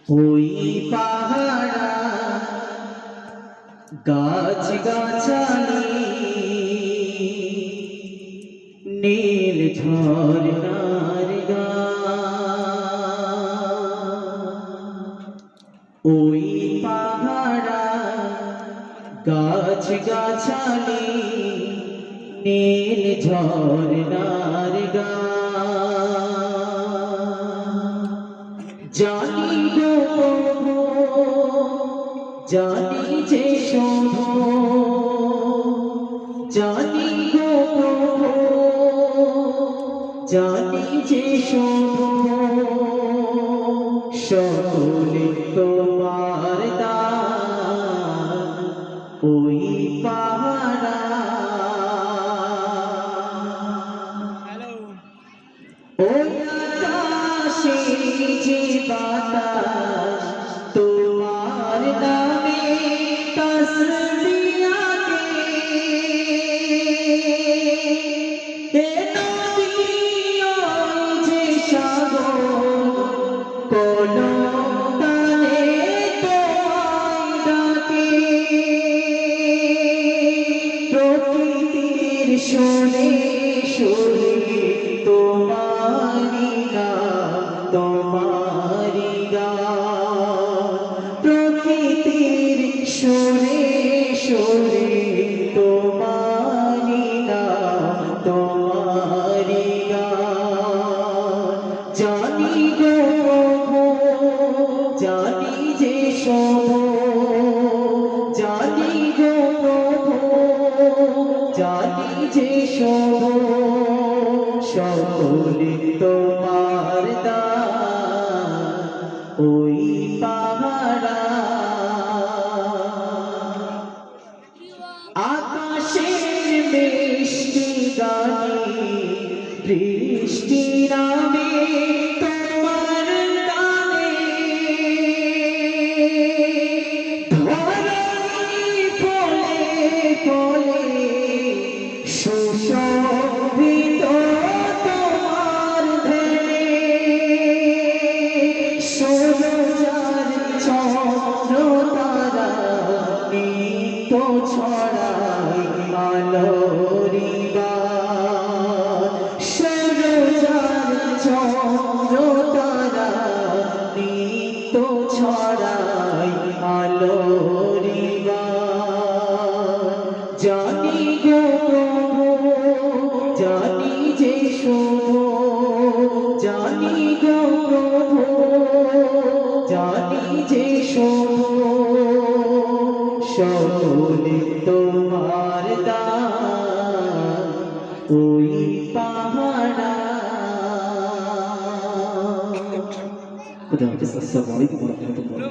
ওই পাহাড়া গাছ গাছালি নীল ঝরনার ওই পাহাড়া গাছ গাছালি নীল ঝরনার জানি গো জানি যে শোধ জানি গো জানি যে শোধ সকলে তোমার দান ওই পাহাড়া ওই আকাশে যে বাতাস তোমার নামে তসবিহ গে নদী ওই যে সাগর কোনো তানে তোমায় ডাকে প্রকৃতির শোনে শোনে তোমারি গান প্রকৃতির শোনে শোনে তোমারি গান জানি গো জানি যে শোভ জানি গো জানি যে শোভ সকলে তোমার দান ওই পাহাড়া আকাশের মিষ্টি গানে বৃষ্টি নামে তোমার গানে ধরণী ফলে ফলে সুশোভিত তোমার ধ্যানে সূর্যার চন্দ্র তারা নিত্য ছড়ায় আলোরি গান সূর্যার চন্দ্র তারা নিত্য ছড়ায় আলোরি গান জানি গো জানি যে শোভ জানি গো জানি যে শোভ সকলে তোমার দান ওই পাহাড়া। খুদা হাফেজ। আসসালামু আলাইকুম ওয়া রাহমাতুল্লাহ।